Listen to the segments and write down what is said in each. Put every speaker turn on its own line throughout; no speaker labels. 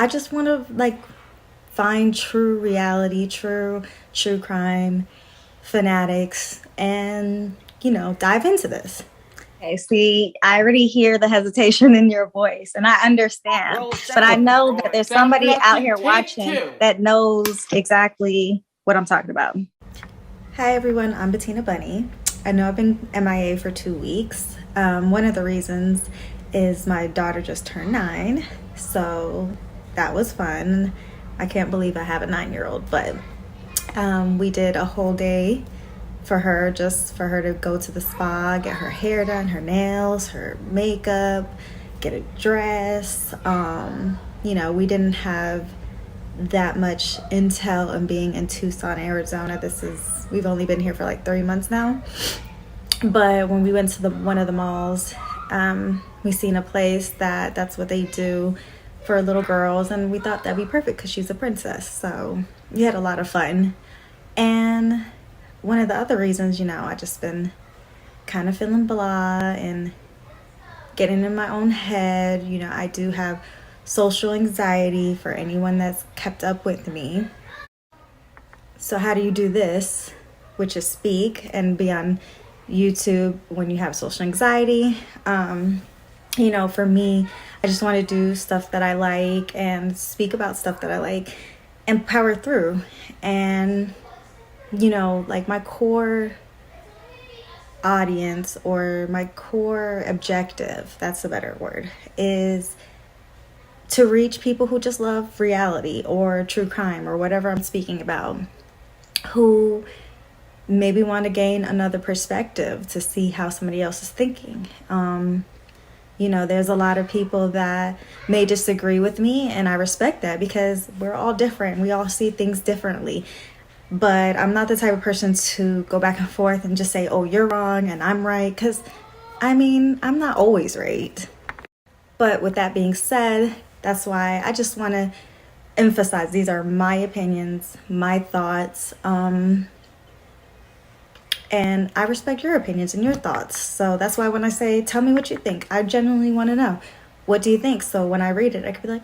I just want to like find true reality, true crime fanatics, and dive into this.
Okay, see, I already hear the hesitation in your voice, and I understand. But I know that there's somebody out here watching that knows exactly what I'm talking about.
Hi everyone, I'm BetinaBunni. I know I've been MIA for 2 weeks. One of the reasons is my daughter just turned 9, so that was fun. I can't believe I have a 9-year-old, but we did a whole day for her, just for her to go to the spa, get her hair done, her nails, her makeup, get a dress. We didn't have that much intel on being in Tucson, Arizona. We've only been here for like 3 months now. But when we went to one of the malls, we seen a place that's what they do for little girls, and we thought that'd be perfect because she's a princess. So we had a lot of fun. And one of the other reasons, I just been kind of feeling blah and getting in my own head. I do have social anxiety, for anyone that's kept up with me. So how do you do this, which is speak and be on YouTube when you have social anxiety? For me, I just want to do stuff that I like and speak about stuff that I like and power through. And like my core audience, or my core objective, that's a better word, is to reach people who just love reality or true crime or whatever I'm speaking about, who maybe want to gain another perspective to see how somebody else is thinking. There's a lot of people that may disagree with me, and I respect that because we're all different. We all see things differently. But I'm not the type of person to go back and forth and just say, oh, you're wrong and I'm right. Because, I'm not always right. But with that being said, that's why I just want to emphasize these are my opinions, my thoughts. And I respect your opinions and your thoughts. So that's why when I say, tell me what you think, I genuinely want to know. What do you think? So when I read it, I could be like,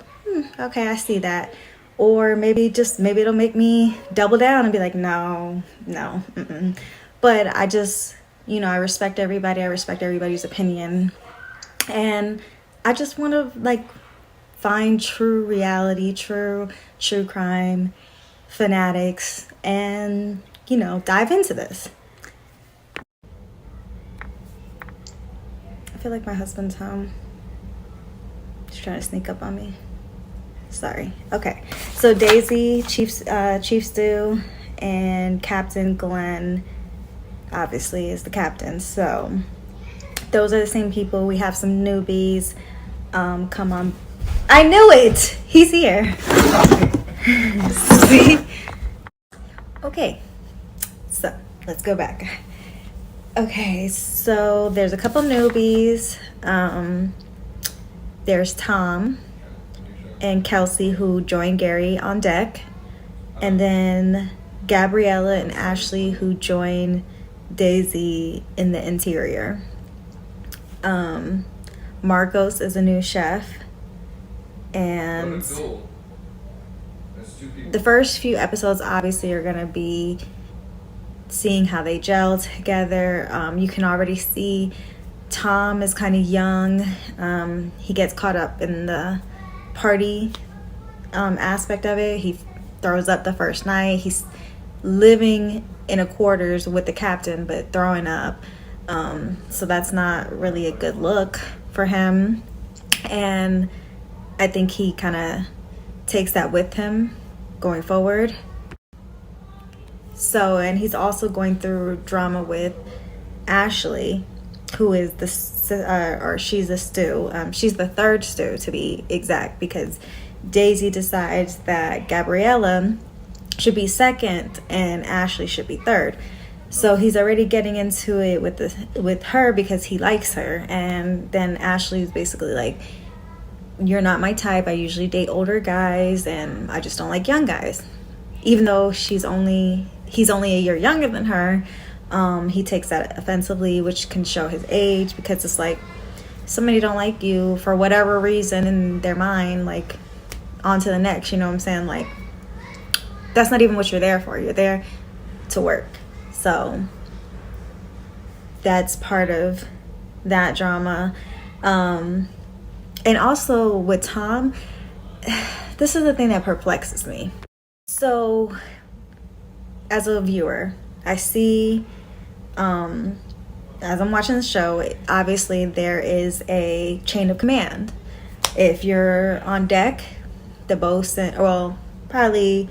okay, I see that. Or maybe it'll make me double down and be like, no. But I just, I respect everybody. I respect everybody's opinion. And I just want to find true reality, true crime fanatics, and, dive into this. I feel like my husband's home. He's trying to sneak up on me. Sorry. Okay. So Daisy, Chief Stew, and Captain Glenn obviously is the captain. So those are the same people. We have some newbies. Come on. I knew it! He's here. See? Okay. So let's go back. Okay, so there's a couple newbies. There's Tom and Kelsey, who joined Gary on deck, and then Gabriella and Ashley, who joined Daisy in the interior. Marcos is a new chef, and the first few episodes obviously are going to be seeing how they gel together. You can already see Tom is kind of young. He gets caught up in the party aspect of it. He throws up the first night. He's living in a quarters with the captain but throwing up, so that's not really a good look for him, and I think he kind of takes that with him going forward. So, and he's also going through drama with Ashley, who is she's a stew. She's the third stew, to be exact, because Daisy decides that Gabriella should be second and Ashley should be third. So he's already getting into it with her because he likes her, and then Ashley's basically like, you're not my type. I usually date older guys, and I just don't like young guys. Even though he's only a year younger than her, he takes that offensively, which can show his age, because it's like, somebody don't like you for whatever reason in their mind, like, on to the next, you know what I'm saying? Like, that's not even what you're there for. You're there to work. So that's part of that drama. And also with Tom, this is the thing that perplexes me. So as a viewer, I see, as I'm watching the show, obviously there is a chain of command. If you're on deck, the bosun, well, probably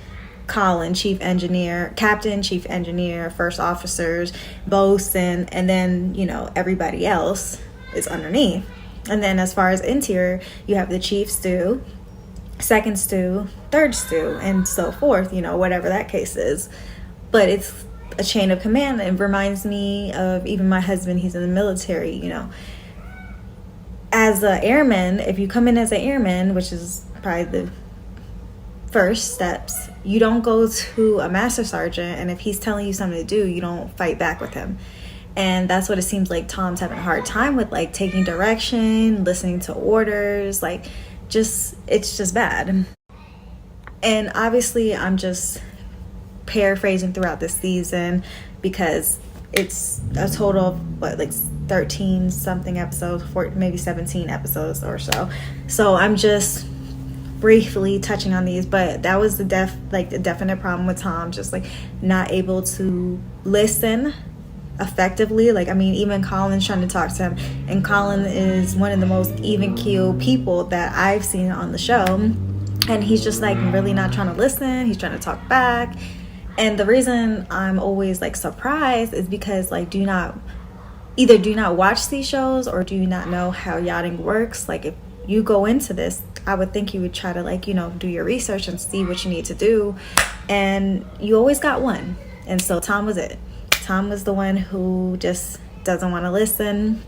Colin, chief engineer, captain, chief engineer, first officers, bosun, and then, you know, everybody else is underneath. And then as far as interior, you have the chief stew, second stew, third stew, and so forth, you know, whatever that case is. But it's a chain of command. It reminds me of even my husband. He's in the military, you know. As an airman, if you come in as an airman, which is probably the first steps, you don't go to a master sergeant, and if he's telling you something to do, you don't fight back with him. And that's what it seems like Tom's having a hard time with, like taking direction, listening to orders, like it's just bad. And obviously I'm just paraphrasing throughout this season because it's a total of like 13 something episodes, maybe 17 episodes or so. So I'm just briefly touching on these, but that was the definite problem with Tom, just like not able to listen effectively. Like, I mean, even Colin's trying to talk to him, and Colin is one of the most even-keeled people that I've seen on the show, and he's just like really not trying to listen. He's trying to talk back. And the reason I'm always like surprised is because like either do not watch these shows or do not know how yachting works. Like, if you go into this, I would think you would try to, like, you know, do your research and see what you need to do, and you always got one. And so Tom was it. Tom was the one who just doesn't want to listen.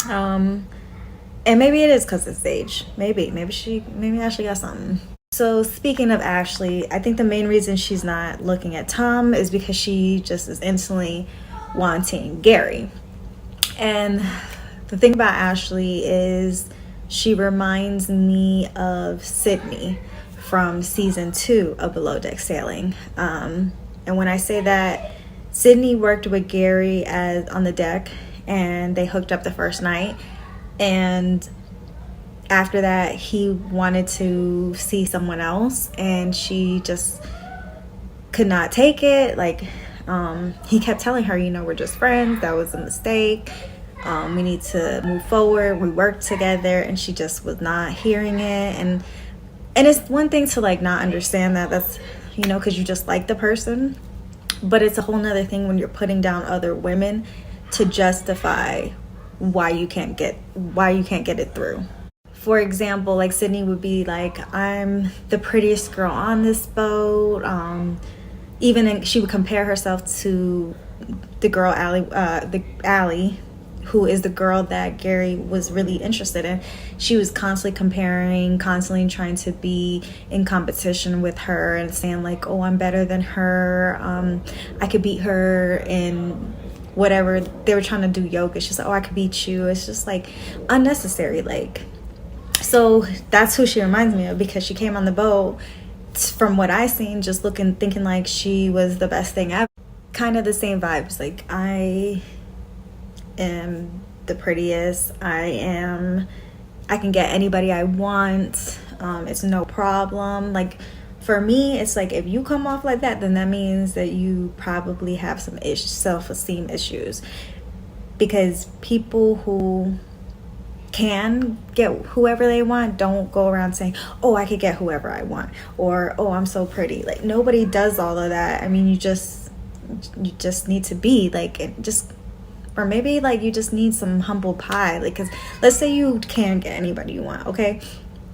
And maybe it is because it's age. Maybe Ashley got something. So speaking of Ashley, I think the main reason she's not looking at Tom is because she just is instantly wanting Gary. And the thing about Ashley is she reminds me of Sydney from season 2 of Below Deck Sailing. And when I say that, Sydney worked with Gary on the deck, and they hooked up the first night. And after that, he wanted to see someone else, and she just could not take it. Like, he kept telling her, you know, we're just friends. That was a mistake. We need to move forward. We work together, and she just was not hearing it. And it's one thing to like not understand that. That's, you know, because you just like the person. But it's a whole nother thing when you're putting down other women to justify why you can't get it through. For example, like Sydney would be like, I'm the prettiest girl on this boat. She would compare herself to the girl Allie, who is the girl that Gary was really interested in. She was constantly comparing, constantly trying to be in competition with her and saying like, oh, I'm better than her. I could beat her in whatever. They were trying to do yoga. She's like, oh, I could beat you. It's just like unnecessary. Like, so that's who she reminds me of, because she came on the boat, from what I seen, just thinking like she was the best thing ever. Kind of the same vibes. Like, I am the prettiest. I can get anybody I want. It's no problem. Like, for me, it's like, if you come off like that, then that means that you probably have some self-esteem issues, because people who can get whoever they want don't go around saying, oh, I could get whoever I want, or oh, I'm so pretty. Like, nobody does all of that. I mean, you just need to be like, or maybe like you just need some humble pie. Like, because let's say you can get anybody you want, okay,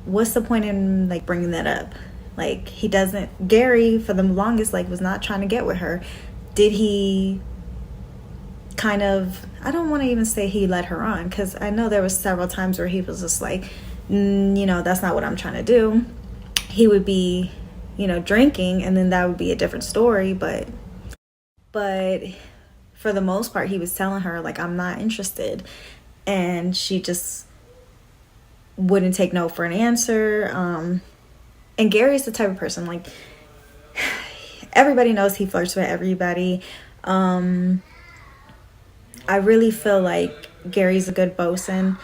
what's the point in like bringing that up? Like, Gary for the longest like was not trying to get with her. Did he kind of, I don't want to even say he led her on, because I know there was several times where he was just like, you know, that's not what I'm trying to do. He would be, you know, drinking, and then that would be a different story. But for the most part, he was telling her like, I'm not interested, and she just wouldn't take no for an answer. And Gary's the type of person, like, everybody knows he flirts with everybody. I really feel like Gary's a good bosun.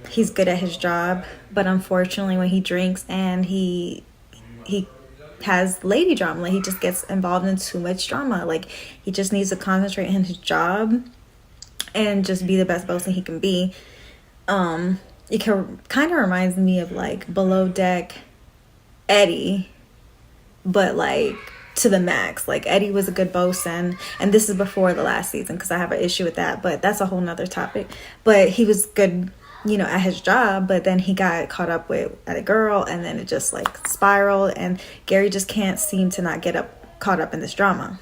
He's good at his job, but unfortunately when he drinks and he has lady drama, like he just gets involved in too much drama. Like he just needs to concentrate on his job and just be the best bosun he can be. It kind of reminds me of like Below Deck Eddie, but like to the max. Like Eddie was a good bosun, and this is before the last season because I have an issue with that, but that's a whole nother topic. But he was good, you know, at his job, but then he got caught up with a girl, and then it just like spiraled, and Gary just can't seem to not get caught up in this drama.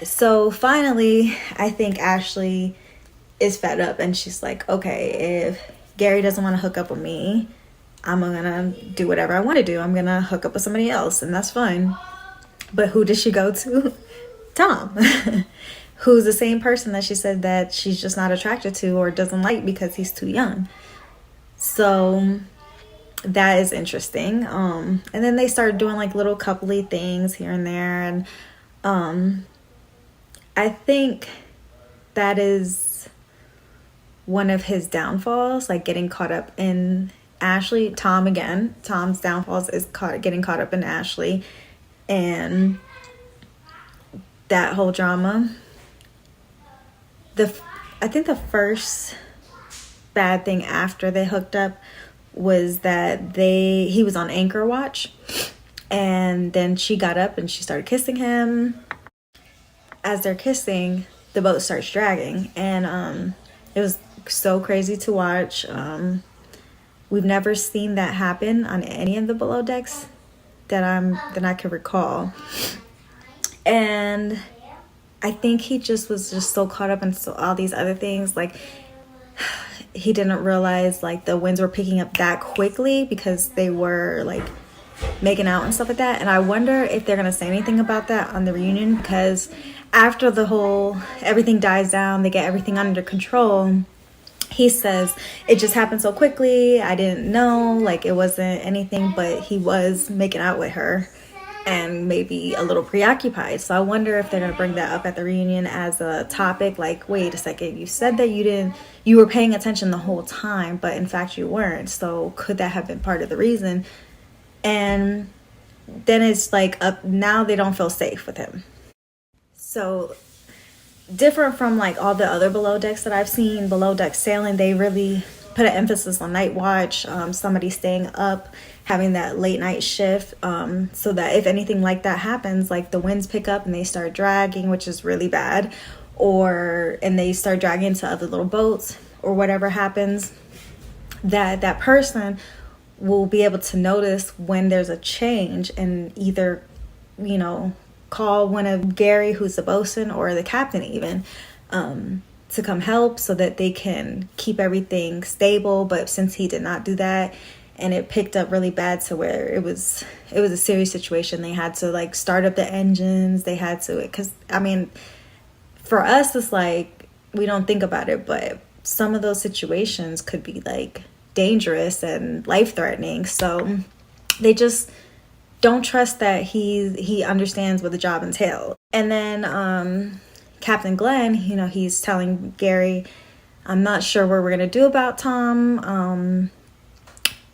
So finally, I think Ashley is fed up, and she's like, okay, if Gary doesn't want to hook up with me, I'm gonna do whatever I want to do. I'm gonna hook up with somebody else, and that's fine. But who does she go to? Tom. Who's the same person that she said that she's just not attracted to or doesn't like because he's too young. So that is interesting. And then they started doing like little coupley things here and there, and I think that is one of his downfalls, like getting caught up in Ashley. Tom's downfalls is getting caught up in Ashley and that whole drama. I think the first bad thing after they hooked up was that he was on anchor watch, and then she got up and she started kissing him. As they're kissing, the boat starts dragging, and it was so crazy to watch. We've never seen that happen on any of the below decks that I could recall. And I think he was just so caught up in all these other things. Like he didn't realize like the winds were picking up that quickly because they were like making out and stuff like that. And I wonder if they're gonna say anything about that on the reunion, because after everything dies down, they get everything under control. He says, it just happened so quickly, I didn't know, like it wasn't anything, but he was making out with her and maybe a little preoccupied. So I wonder if they're going to bring that up at the reunion as a topic, like, wait a second, you said that you were paying attention the whole time, but in fact you weren't. So could that have been part of the reason? And then it's like, now they don't feel safe with him. So different from like all the other below decks that I've seen, below deck sailing, they really put an emphasis on night watch, somebody staying up, having that late night shift, so that if anything like that happens, like the winds pick up and they start dragging, which is really bad, and they start dragging into other little boats or whatever happens, that person will be able to notice when there's a change and either, you know, call one of Gary, who's the bosun, or the captain even, to come help so that they can keep everything stable. But since he did not do that, and it picked up really bad to where it was a serious situation, they had to like start up the engines. They had to, because I mean, for us it's like we don't think about it, but some of those situations could be like dangerous and life-threatening. So they just don't trust that he understands what the job entails. And then Captain Glenn, you know, he's telling Gary, I'm not sure what we're going to do about Tom.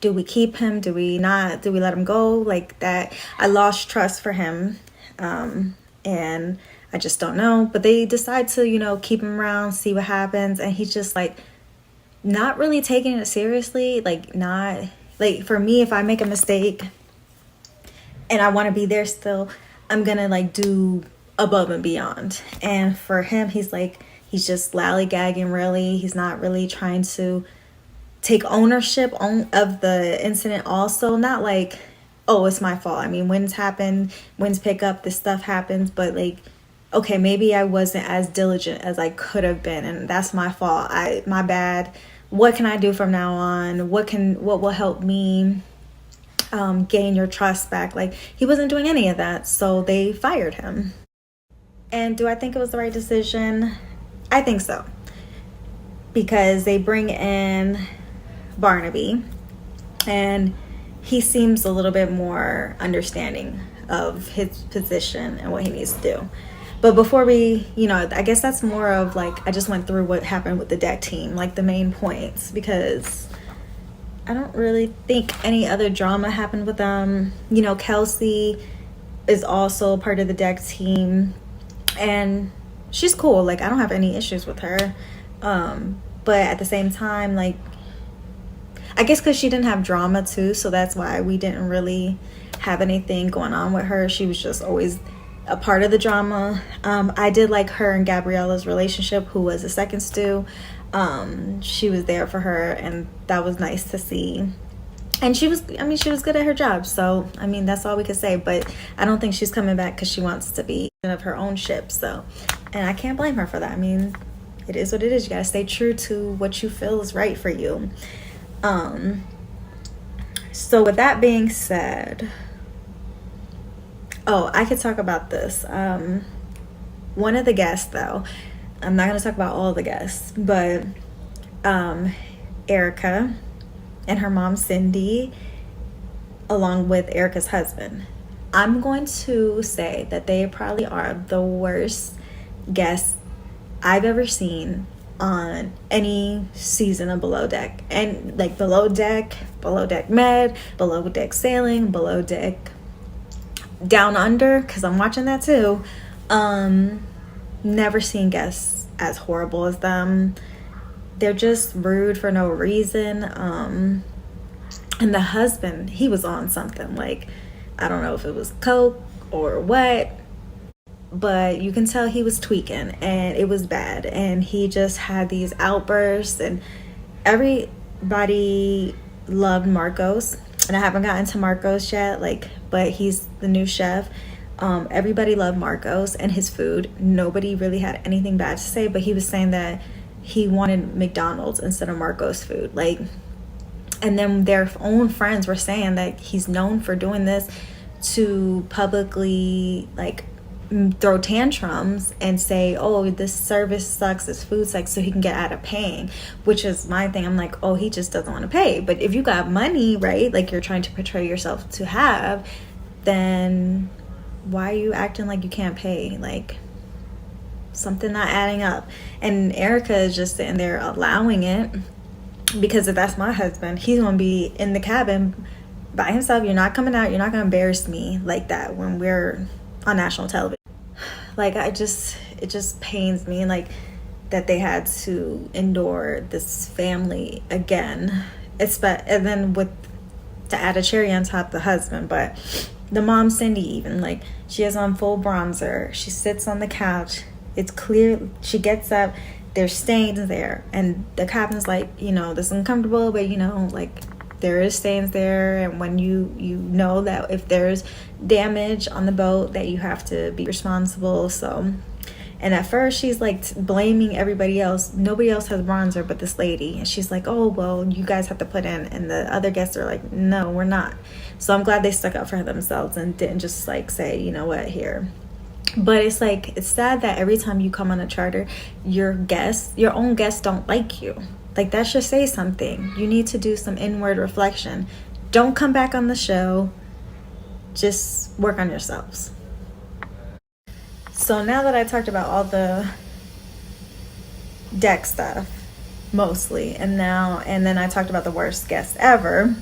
Do we keep him? Do we not? Do we let him go? Like that. I lost trust for him. And I just don't know. But they decide to, you know, keep him around, see what happens. And he's just like not really taking it seriously. Like not, like for me, if I make a mistake and I want to be there still, I'm going to like do above and beyond. And for him, he's just lollygagging really. He's not really trying to take ownership of the incident also. Not like, oh, it's my fault. I mean, winds happen, winds pick up, this stuff happens. But like, okay, maybe I wasn't as diligent as I could have been. And that's my fault. My bad. What can I do from now on? What will help me gain your trust back? Like he wasn't doing any of that, so they fired him. And do I think it was the right decision? I think so, because they bring in Barnaby, and he seems a little bit more understanding of his position and what he needs to do. But before we, I guess that's more of like, I just went through what happened with the deck team, like the main points, because I don't really think any other drama happened with them. Kelsey is also part of the deck team, and she's cool. Like, I don't have any issues with her. But at the same time, like, I guess because she didn't have drama too, so that's why we didn't really have anything going on with her. She was just always a part of the drama. I did like her and Gabriella's relationship, who was a second stew. She was there for her, and that was nice to see. And she was good at her job. So, that's all we could say. But I don't think she's coming back because she wants to be of her own ship. So, and I can't blame her for that. It is what it is. You gotta stay true to what you feel is right for you. So with that being said, I could talk about this. One of the guests, though, I'm not going to talk about all the guests, but Erica and her mom, Cindy, along with Erica's husband. I'm going to say that they probably are the worst guests I've ever seen on any season of Below Deck. And like Below Deck Med, Below Deck Sailing, Below Deck Down Under, because I'm watching that too. Never seen guests as horrible as them. They're just rude for no reason. And the husband, he was on something. Like, I don't know if it was coke or what, but you can tell he was tweaking, and it was bad. And he just had these outbursts, and everybody loved Marcos. And I haven't gotten to Marcos yet, but he's the new chef. Everybody loved Marcos and his food. Nobody really had anything bad to say, but he was saying that he wanted McDonald's instead of Marcos food. And then their own friends were saying that he's known for doing this to publicly, throw tantrums and say, oh, this service sucks, this food sucks, so he can get out of paying, which is my thing. I'm like, oh, he just doesn't want to pay. But if you got money, right, like you're trying to portray yourself to have, then why are you acting like you can't pay? Like, something not adding up. And Erica is just sitting there allowing it, because if that's my husband, he's going to be in the cabin by himself. You're not coming out. You're not going to embarrass me like that when we're on national television. It just pains me, that they had to endure this family again. And then to add a cherry on top, the husband. But the mom, Cindy, even, she has on full bronzer. She sits on the couch. It's clear. She gets up. There's stains there. And the captain's like, this is uncomfortable, but, there is stains there. And when you know that if there's damage on the boat, that you have to be responsible. So, and at first she's blaming everybody else. Nobody else has bronzer but this lady. And she's like, oh, well, you guys have to put in. And the other guests are like, no, we're not. So I'm glad they stuck up for themselves and didn't just say, you know what, here. But it's it's sad that every time you come on a charter, your own guests don't like you. That should say something. You need to do some inward reflection. Don't come back on the show. Just work on yourselves. So now that I talked about all the deck stuff, mostly, and then I talked about the worst guest ever,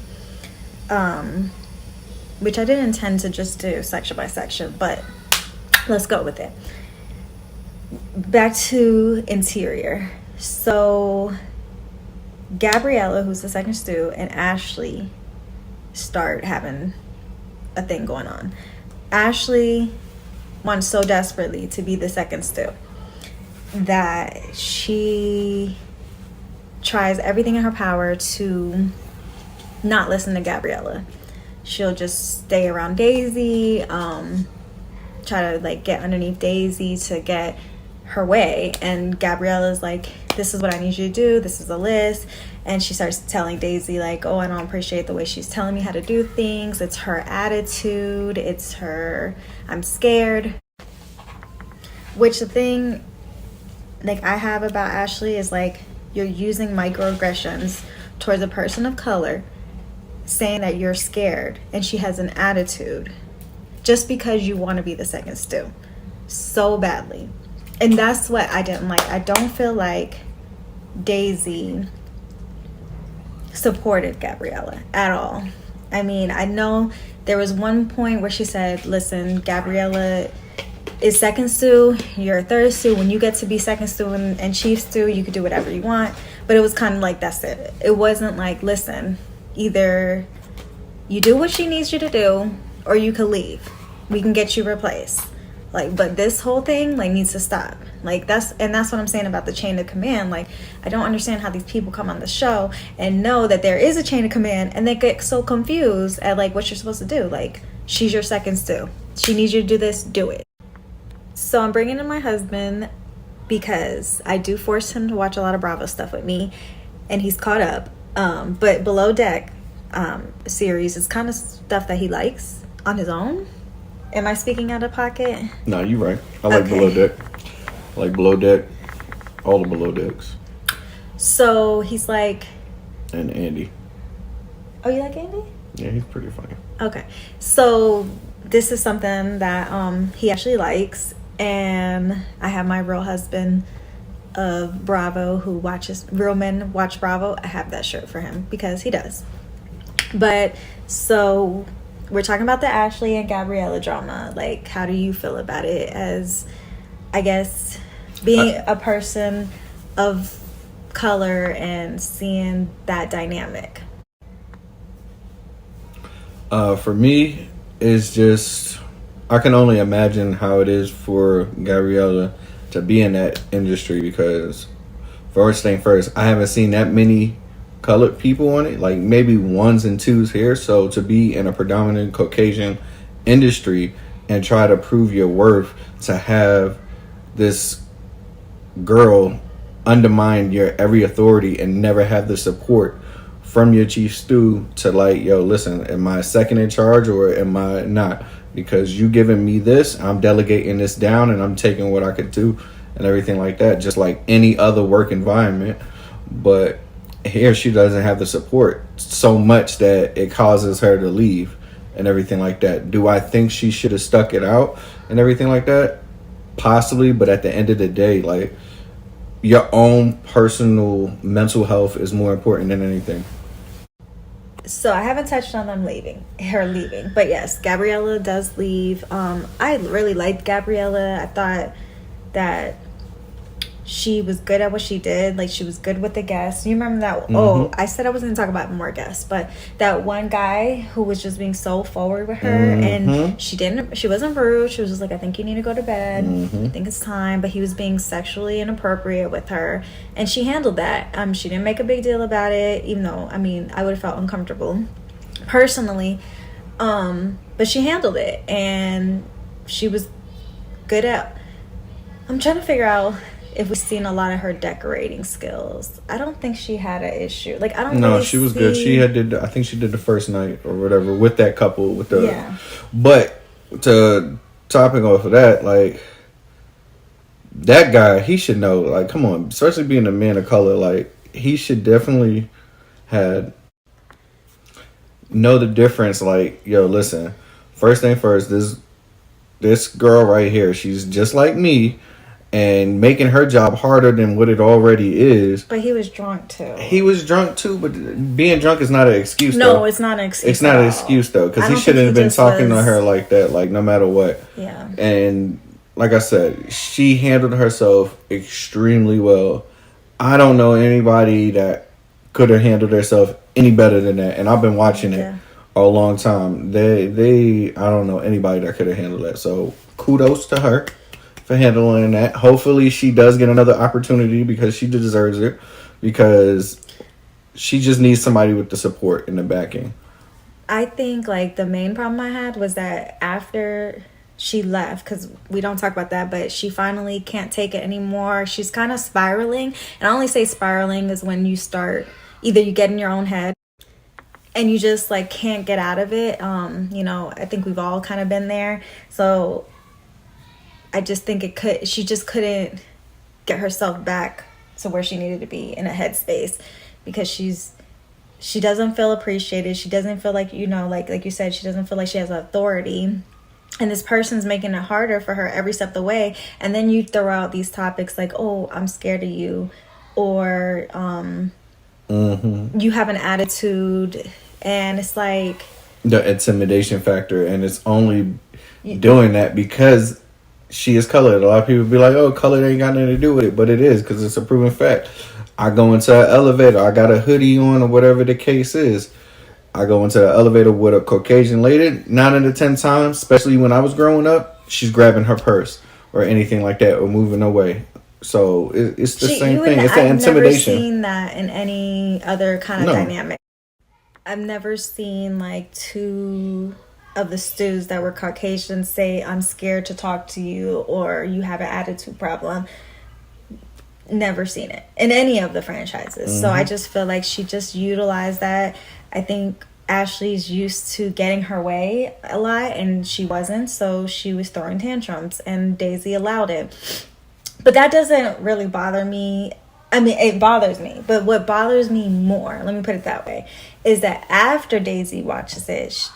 which I didn't intend to just do section by section, but let's go with it. Back to interior. So Gabriella, who's the second stew, and Ashley start having a thing going on. Ashley wants so desperately to be the second stew that she tries everything in her power to not listen to Gabriella. She'll just stay around Daisy, try to get underneath Daisy to get her way. And Gabriella's like, this is what I need you to do, this is a list. And she starts telling Daisy oh, I don't appreciate the way she's telling me how to do things. It's her attitude, it's her, I'm scared. Which the thing I have about Ashley is you're using microaggressions towards a person of color saying that you're scared and she has an attitude just because you want to be the second stew so badly. And that's what I didn't like. I don't feel like Daisy supported Gabriella at all. I mean, I know there was one point where she said, listen, Gabriella is second stew, you're a third stew. When you get to be second stew and chief stew, you could do whatever you want. But it was kind of like, that's it. It wasn't like, listen, either you do what she needs you to do or you could leave. We can get you replaced. Like, but this whole thing like needs to stop. Like, that's what I'm saying about the chain of command. Like, I don't understand how these people come on the show and know that there is a chain of command and they get so confused at like what you're supposed to do. Like, she's your second stew. She needs you to do this, do it. So I'm bringing in my husband because I do force him to watch a lot of Bravo stuff with me, and he's caught up. But Below Deck series is kind of stuff that he likes on his own. Am I speaking out of pocket?
No, you're right. I like Below Deck. I like Below Deck. All the Below Decks.
So he's like...
And Andy.
Oh, you like Andy?
Yeah, he's pretty funny. Okay.
So this is something that he actually likes. And I have my real husband of Bravo who watches... Real Men Watch Bravo. I have that shirt for him because he does. But so... We're talking about the Ashley and Gabriella drama. Like, how do you feel about it as, I guess, being a person of color and seeing that dynamic?
For me, it's just, I can only imagine how it is for Gabriella to be in that industry because, first thing first, I haven't seen that many colored people on it, like maybe ones and twos here. So to be in a predominant Caucasian industry and try to prove your worth, to have this girl undermine your every authority and never have the support from your chief stew to like, yo, listen, am I second in charge or am I not? Because you giving me this, I'm delegating this down and I'm taking what I could do and everything like that, just like any other work environment. But here she doesn't have the support so much that it causes her to leave and everything like that. Do I think she should have stuck it out and everything like that? Possibly, but at the end of the day, like, your own personal mental health is more important than anything.
So I haven't touched on her leaving, but yes, Gabriella does leave. I really liked Gabriella. I thought that she was good at what she did. Like, she was good with the guests. You remember that? Mm-hmm. Oh, I said I was going to talk about more guests, but that one guy who was just being so forward with her, mm-hmm. and she wasn't rude. She was just like, I think you need to go to bed. Mm-hmm. I think it's time. But he was being sexually inappropriate with her, and she handled that. She didn't make a big deal about it, even though, I mean, I would have felt uncomfortable personally. But she handled it, and she was good at... I'm trying to figure out if we've seen a lot of her decorating skills. I don't think she had an issue. Like, I don't know. No,
she was good. I think she did the first night or whatever with that couple with the... Yeah. But to topping off of that, like, that guy, he should know, like, come on, especially being a man of color, like, he should definitely know the difference. Like, yo, listen, first thing first, this girl right here, she's just like me, and making her job harder than what it already is.
But he was drunk too.
He was drunk too, but being drunk is not an excuse.
No, it's not an excuse.
It's not an excuse though, because he shouldn't have been talking to her like that, like no matter what.
Yeah.
And like I said, she handled herself extremely well. I don't know anybody that could have handled herself any better than that, and I've been watching it a long time. I don't know anybody that could have handled that. So kudos to her for handling that. Hopefully she does get another opportunity because she deserves it, because she just needs somebody with the support and the backing.
I think like the main problem I had was that after she left, because we don't talk about that, but she finally can't take it anymore. She's kind of spiraling, and I only say spiraling is when you start, either you get in your own head and you just like can't get out of it. I think we've all kind of been there. So I just think she just couldn't get herself back to where she needed to be in a headspace, because she's she doesn't feel appreciated. She doesn't feel like, like you said, she doesn't feel like she has authority. And this person's making it harder for her every step of the way. And then you throw out these topics like, oh, I'm scared of you. Or you have an attitude. And it's like...
the intimidation factor. And it's only doing that because she is colored. A lot of people be like, oh, color ain't got nothing to do with it. But it is, because it's a proven fact. I go into an elevator. I got a hoodie on or whatever the case is. I go into the elevator with a Caucasian lady. 9 out of 10 times, especially when I was growing up, she's grabbing her purse or anything like that or moving away. So it's the same thing. It's the intimidation. I've never
seen that in any other kind of dynamic. I've never seen like two of the stews that were Caucasian say, I'm scared to talk to you, or you have an attitude problem. Never seen it in any of the franchises. So I just feel like she just utilized that. I think Ashley's used to getting her way a lot, and she wasn't, so she was throwing tantrums, and Daisy allowed it. But that doesn't really bother me. I mean, it bothers me, but what bothers me more, let me put it that way, is that after Daisy watches it,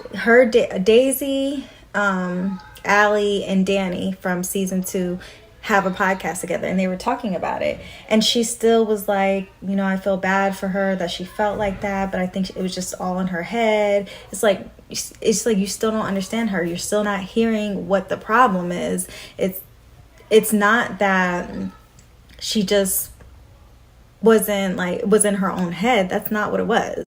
Daisy, Allie, and Danny from season 2 have a podcast together, and they were talking about it, and she still was like, I feel bad for her that she felt like that, but I think it was just all in her head. It's like you still don't understand her. You're still not hearing what the problem is. It's not that she just was in her own head. That's not what it was.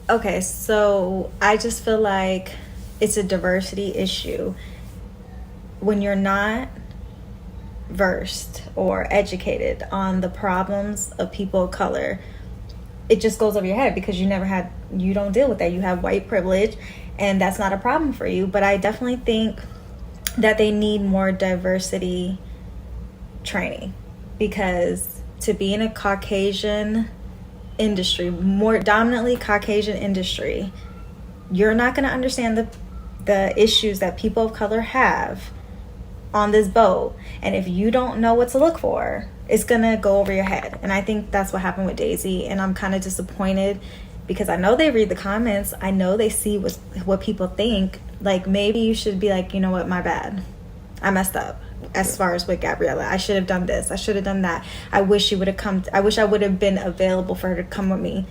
Okay, so I just feel like it's a diversity issue. When you're not versed or educated on the problems of people of color, it just goes over your head because you don't deal with that. You have white privilege, and that's not a problem for you. But I definitely think that they need more diversity training, because to be in a Caucasian industry, more dominantly Caucasian industry, you're not going to understand the issues that people of color have on this boat. And if you don't know what to look for, it's gonna go over your head. And I think that's what happened with Daisy, and I'm kind of disappointed because I know they read the comments. I know they see what people think. Like, maybe you should be like, you know what, my bad, I messed up as far as with Gabriella. I should have done this, I should have done that. I wish she would have come. I wish I would have been available for her to come with me.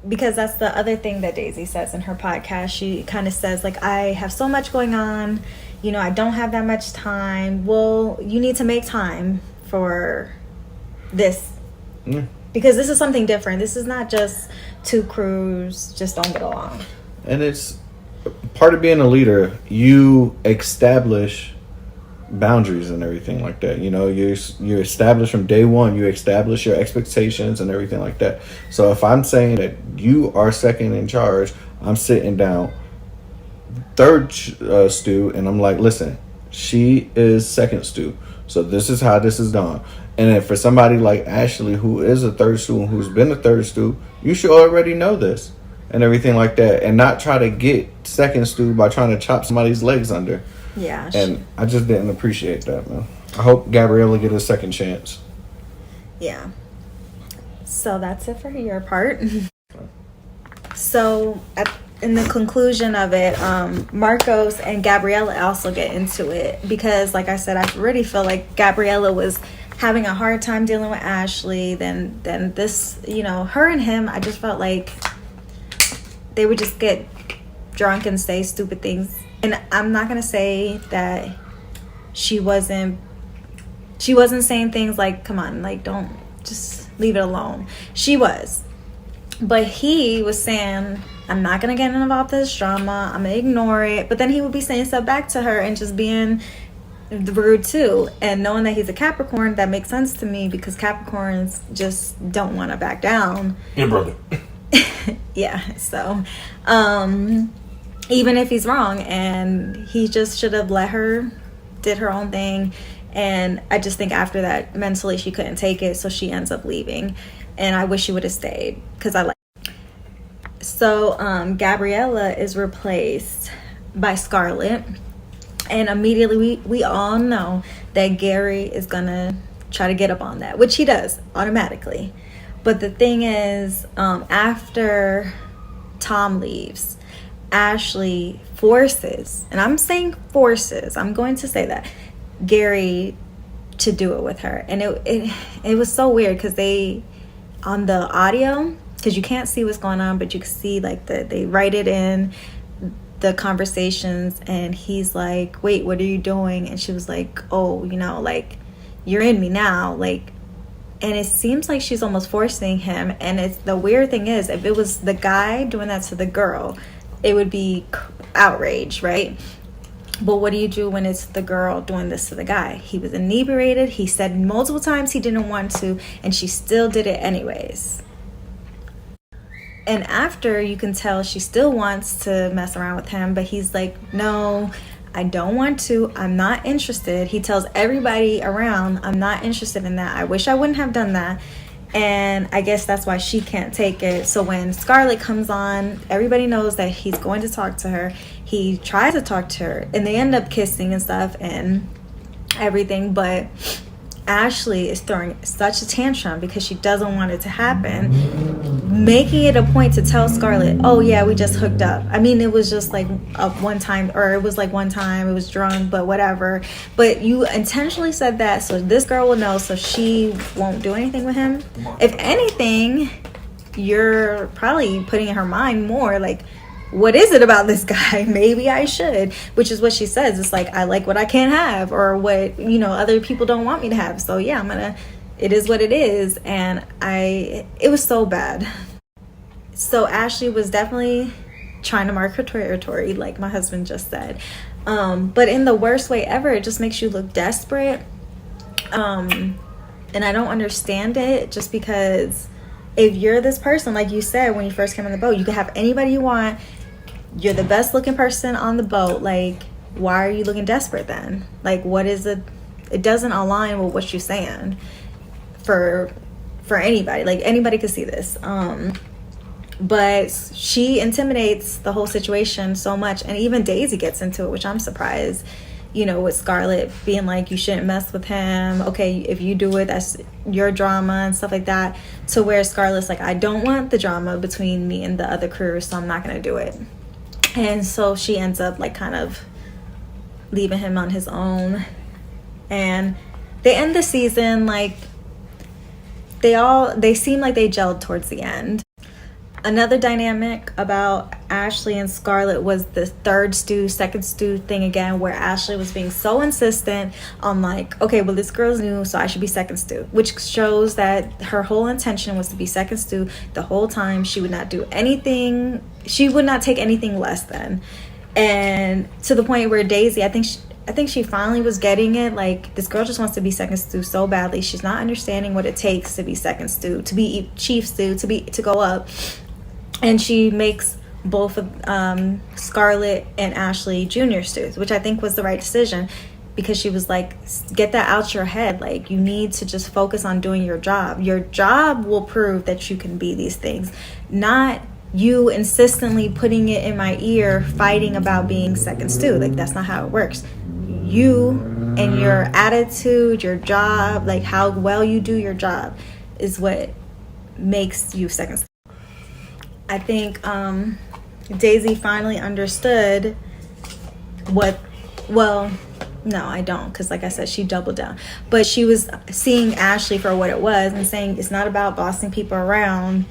Because that's the other thing that Daisy says in her podcast. She kind of says, like, I have so much going on, I don't have that much time. Well, you need to make time for this. Because this is something different. This is not just two crews just don't get along.
And it's part of being a leader. You establish boundaries and everything like that. You establish from day one. You establish your expectations and everything like that. So if I'm saying that you are second in charge, I'm sitting down third stew, and I'm like, listen, she is second stew, so this is how this is done. And then for somebody like Ashley, who is a third stew and who's been a third stew, you should already know this and everything like that, and not try to get second stew by trying to chop somebody's legs under.
Yeah.
And I just didn't appreciate that, man. I hope Gabriella get a second chance.
Yeah. So that's it for your part. So in the conclusion of it, Marcos and Gabriella also get into it because, like I said, I already feel like Gabriella was having a hard time dealing with Ashley. Then this, her and him, I just felt like they would just get drunk and say stupid things. And I'm not gonna say that she wasn't saying things like, come on, like, don't, just leave it alone. She was. But he was saying, I'm not going to get involved in this drama. I'm going to ignore it. But then he would be saying stuff back to her and just being rude too. And knowing that he's a Capricorn, that makes sense to me because Capricorns just don't want to back down.
Yeah, brother.
Yeah, so even if he's wrong, and he just should have let her did her own thing. And I just think after that, mentally she couldn't take it, so she ends up leaving. And I wish she would have stayed because I like. So Gabriella is replaced by Scarlett, and immediately we all know that Gary is gonna try to get up on that, which he does automatically. But the thing is, after Tom leaves, Ashley forces, and I'm saying forces, I'm going to say that, Gary to do it with her. And it was so weird because they, on the audio, because you can't see what's going on, but you can see like they write it in the conversations, and he's like, wait, what are you doing? And she was like, oh, you know, like, you're in me now, like. And it seems like she's almost forcing him. And it's the weird thing is, if it was the guy doing that to the girl, it would be outrage, right? But what do you do when it's the girl doing this to the guy? He was inebriated. He said multiple times he didn't want to, and she still did it anyways. And after, you can tell she still wants to mess around with him, but he's like, no, I don't want to. I'm not interested. He tells everybody around, I'm not interested in that. I wish I wouldn't have done that. And I guess that's why she can't take it. So when Scarlett comes on, everybody knows that he's going to talk to her. He tries to talk to her, and they end up kissing and stuff and everything. But Ashley is throwing such a tantrum because she doesn't want it to happen, making it a point to tell Scarlett, oh yeah, we just hooked up. I mean, it was just like one time, it was drunk, but whatever. But you intentionally said that so this girl will know, so she won't do anything with him. If anything, you're probably putting in her mind more like, what is it about this guy? Maybe I should, which is what she says. It's like, I like what I can't have, or what, you know, other people don't want me to have. So yeah, it is what it is. And it was so bad. So Ashley was definitely trying to mark her territory, like my husband just said. But in the worst way ever. It just makes you look desperate. And I don't understand it, just because if you're this person, like you said, when you first came on the boat, you can have anybody you want. You're the best looking person on the boat. Like, why are you looking desperate then? Like, what is it? It doesn't align with what you're saying for anybody. Like, anybody could see this. But she intimidates the whole situation so much. And even Daisy gets into it, which I'm surprised, you know, with Scarlett being like, you shouldn't mess with him. Okay, if you do it, that's your drama and stuff like that. To where Scarlett's like, I don't want the drama between me and the other crew, so I'm not going to do it. And so she ends up like kind of leaving him on his own. And they end the season like they seem like they gelled towards the end. Another dynamic about Ashley and Scarlett was the second stew thing again, where Ashley was being so insistent on like, okay, well, this girl's new, so I should be second stew, which shows that her whole intention was to be second stew the whole time. She would not do anything. She would not take anything less than. And to the point where Daisy, I think she finally was getting it. Like, this girl just wants to be second stew so badly. She's not understanding what it takes to be second stew, to be chief stew, to go up. And she makes both of Scarlett and Ashley junior stews, which I think was the right decision, because she was like, get that out your head. Like, you need to just focus on doing your job. Your job will prove that you can be these things, not you insistently putting it in my ear, fighting about being second stew. Like, that's not how it works. You and your attitude, your job, like how well you do your job is what makes you second stew. I think Daisy finally understood no, I don't, because like I said, she doubled down. But she was seeing Ashley for what it was and saying it's not about bossing people around.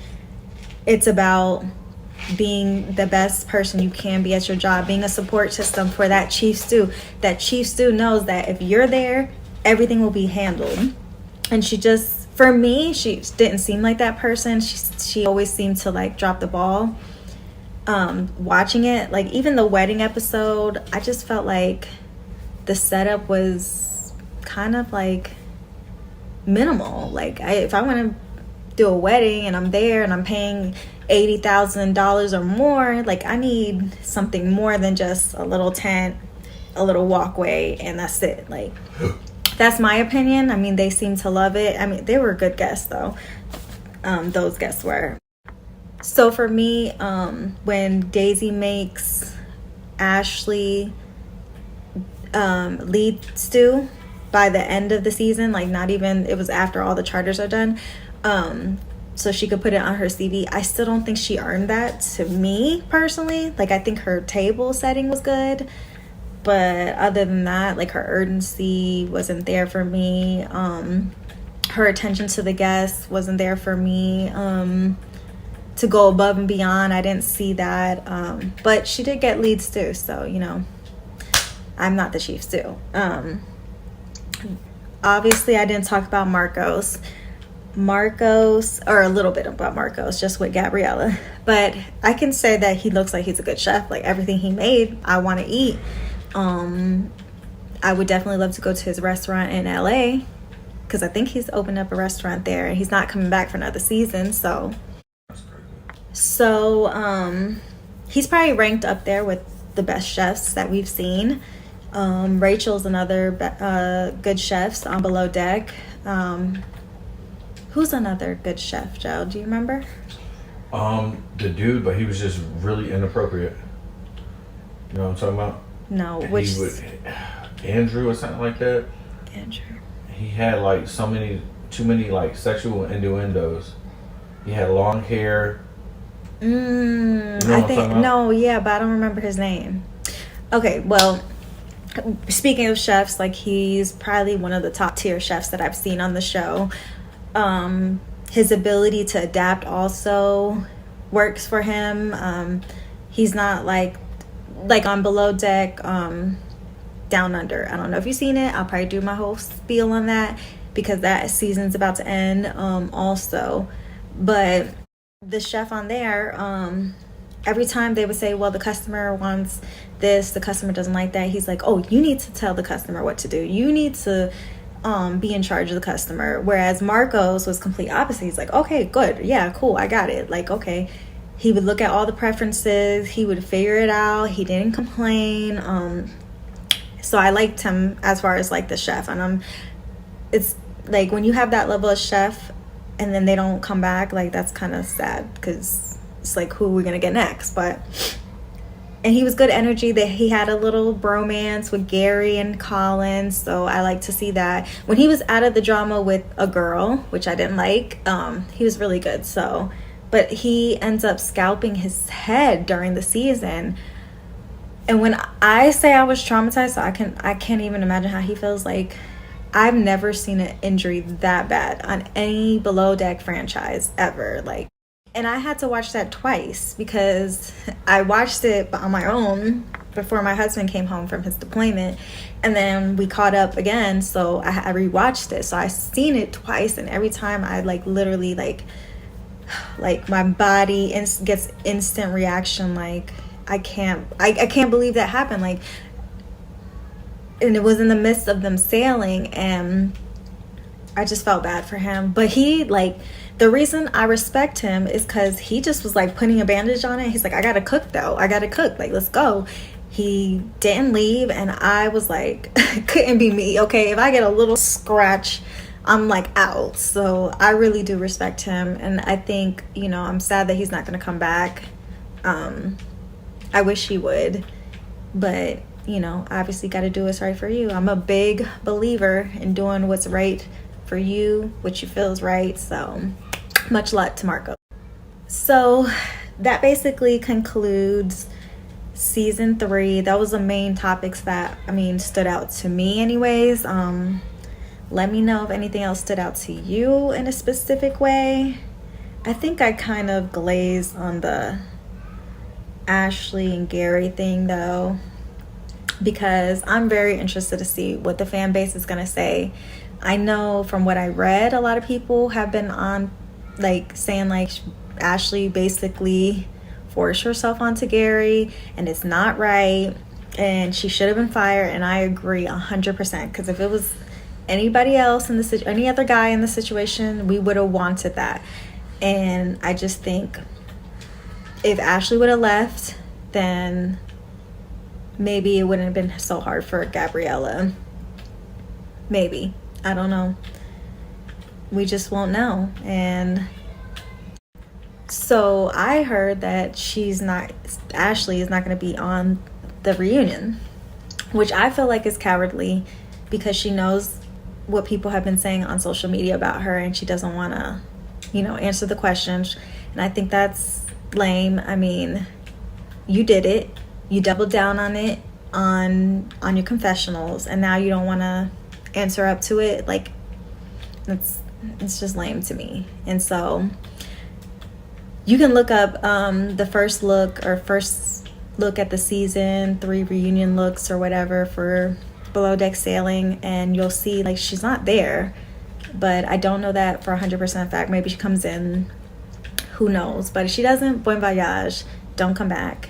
It's about being the best person you can be at your job, being a support system for that chief stew. That chief stew knows that if you're there, everything will be handled. And she just, for me, she didn't seem like that person. She always seemed to like drop the ball. Watching it, like even the wedding episode, I just felt like the setup was kind of like minimal. Like if I want to do a wedding and I'm there and I'm paying $80,000 or more, like I need something more than just a little tent, a little walkway, and that's it. Like, that's my opinion. I mean, they seem to love it. I mean, they were good guests though. Those guests were. So for me, when Daisy makes Ashley lead stew by the end of the season, like not even, it was after all the charters are done, so she could put it on her CV. I still don't think she earned that, to me personally. Like, I think her table setting was good, but other than that, like, her urgency wasn't there for me. Her attention to the guests wasn't there for me. To go above and beyond, I didn't see that. But she did get leads too, so, you know, I'm not the Chiefs too. Obviously, I didn't talk about Marcos, or a little bit about Marcos, just with Gabriella. But I can say that he looks like he's a good chef. Like, everything he made, I want to eat. I would definitely love to go to his restaurant in LA, because I think he's opened up a restaurant there, and he's not coming back for another season. So he's probably ranked up there with the best chefs that we've seen. Rachel's another good chef on Below Deck. Who's another good chef, Joe? Do you remember?
The dude, but he was just really inappropriate. You know what I'm talking about?
No,
Andrew or something like that.
Andrew.
He had like too many like sexual innuendos. He had long hair.
You know I think no, yeah, but I don't remember his name. Okay, well, speaking of chefs, like, he's probably one of the top tier chefs that I've seen on the show. His ability to adapt also works for him. He's not like on Below Deck, Down Under. I don't know if you've seen it. I'll probably do my whole spiel on that because that season's about to end also. But the chef on there, every time they would say, well, the customer wants this, the customer doesn't like that, he's like, oh, you need to tell the customer what to do. You need to be in charge of the customer. Whereas Marcos was complete opposite. He's like, okay, good. Yeah, cool. I got it. Like, okay. He would look at all the preferences. He would figure it out. He didn't complain. So I liked him as far as like the chef. And it's like when you have that level of chef and then they don't come back, like, that's kind of sad because it's like, who are we going to get next? And he was good energy. That he had a little bromance with Gary and Colin, so I like to see that. When he was out of the drama with a girl, which I didn't like, he was really good. So, but he ends up scalping his head during the season. And when I say I was traumatized, so I can't even imagine how he feels. Like, I've never seen an injury that bad on any Below Deck franchise ever. Like, and I had to watch that twice because I watched it on my own before my husband came home from his deployment, and then we caught up again, so I rewatched it. So I seen it twice, and every time I literally my body gets instant reaction. Like, I can't believe that happened. Like, and it was in the midst of them sailing, and I just felt bad for him. But he, like, the reason I respect him is because he just was like putting a bandage on it. He's like, I gotta cook though. I gotta cook. Like, let's go. He didn't leave, and I was like, couldn't be me. Okay, if I get a little scratch, I'm like out. So I really do respect him, and I think, you know, I'm sad that he's not gonna come back. I wish he would, but, you know, obviously got to do what's right for you. I'm a big believer in doing what's right for you, what you feel is right. So much luck to Marco. So that basically concludes season 3. That was the main topics that, stood out to me anyways. Let me know if anything else stood out to you in a specific way. I think I kind of glazed on the Ashley and Gary thing though, because I'm very interested to see what the fan base is gonna say. I know from what I read, a lot of people have been on saying Ashley basically forced herself onto Gary and it's not right and she should have been fired, and I agree 100%, because if it was anybody else in the any other guy in the situation, we would have wanted that. And I just think if Ashley would have left, then maybe it wouldn't have been so hard for Gabriella. Maybe. I don't know. We just won't know. And so I heard that Ashley is not going to be on the reunion, which I feel like is cowardly, because she knows what people have been saying on social media about her and she doesn't want to answer the questions. And I think that's lame. I mean, you did it. You doubled down on it on your confessionals, and now you don't want to answer up to it. Like, it's just lame to me. And so you can look up the first look at the season 3 reunion looks or whatever for Below Deck Sailing, and you'll see like she's not there, but I don't know that for 100% fact. Maybe she comes in, who knows. But if she doesn't, bon voyage, don't come back.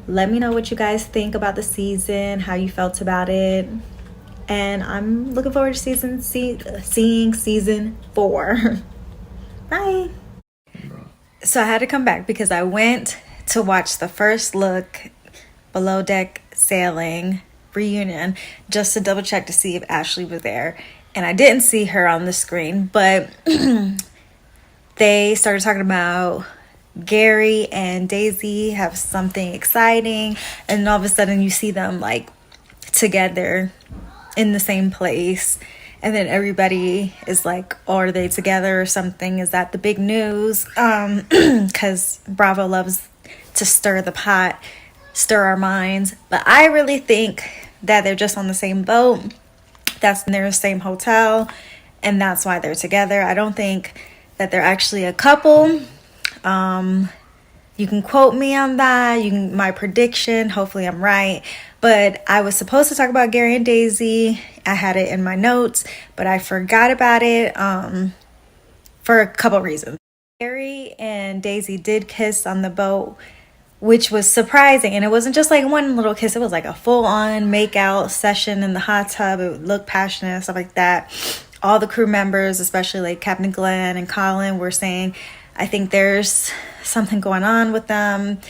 Let me know what you guys think about the season, how you felt about it, and I'm looking forward to seeing season 4. Bye. So I had to come back because I went to watch the first look Below Deck Sailing reunion just to double check to see if Ashley was there, and I didn't see her on the screen, but they started talking about Gary and Daisy have something exciting, and all of a sudden you see them like together in the same place, and then everybody is like, oh, are they together or something? Is that the big news? Because Bravo loves to stir the pot, stir our minds. But I really think that they're just on the same boat. They're in the same hotel, and that's why they're together. I don't think that they're actually a couple. You can quote me on that. My prediction. Hopefully I'm right. But I was supposed to talk about Gary and Daisy. I had it in my notes, but I forgot about it for a couple reasons. Gary and Daisy did kiss on the boat, which was surprising. And it wasn't just like one little kiss. It was like a full-on make-out session in the hot tub. It looked passionate and stuff like that. All the crew members, especially like Captain Glenn and Colin, were saying, I think there's something going on with them.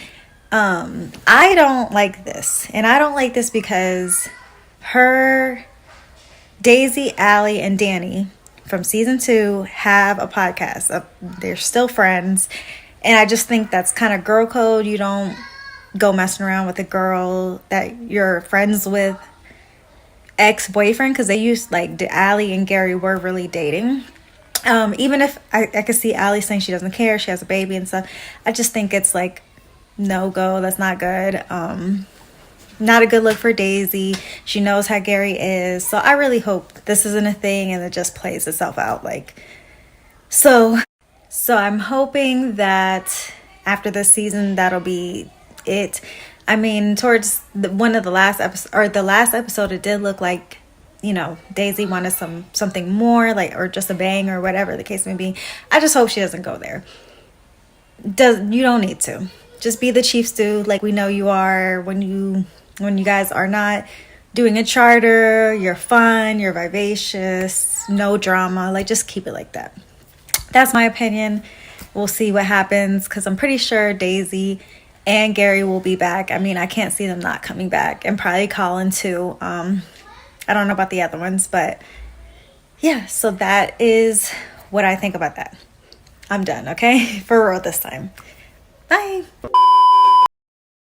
I don't like this. And I don't like this because Daisy, Allie, and Danny from season 2 have a podcast. They're still friends. And I just think that's kind of girl code. You don't go messing around with a girl that you're friends with ex-boyfriend, because they used like Allie and Gary were really dating. Even if I could see Allie saying she doesn't care, she has a baby and stuff, I just think it's like no go. That's not good. Not a good look for Daisy. She knows how Gary is, so I really hope this isn't a thing and it just plays itself out. So I'm hoping that after this season that'll be it. I mean, towards one of the last episodes, or the last episode, it did look like, Daisy wanted something more, or just a bang or whatever the case may be. I just hope she doesn't go there. You don't need to. Just be the chief stew like we know you are when you guys are not doing a charter. You're fun, you're vivacious, no drama. Just keep it like that. That's my opinion. We'll see what happens, because I'm pretty sure Daisy and Gary will be back. I mean, I can't see them not coming back, and probably Colin too. I don't know about the other ones, but yeah, so that is what I think about that. I'm done, okay? For real this time. Bye.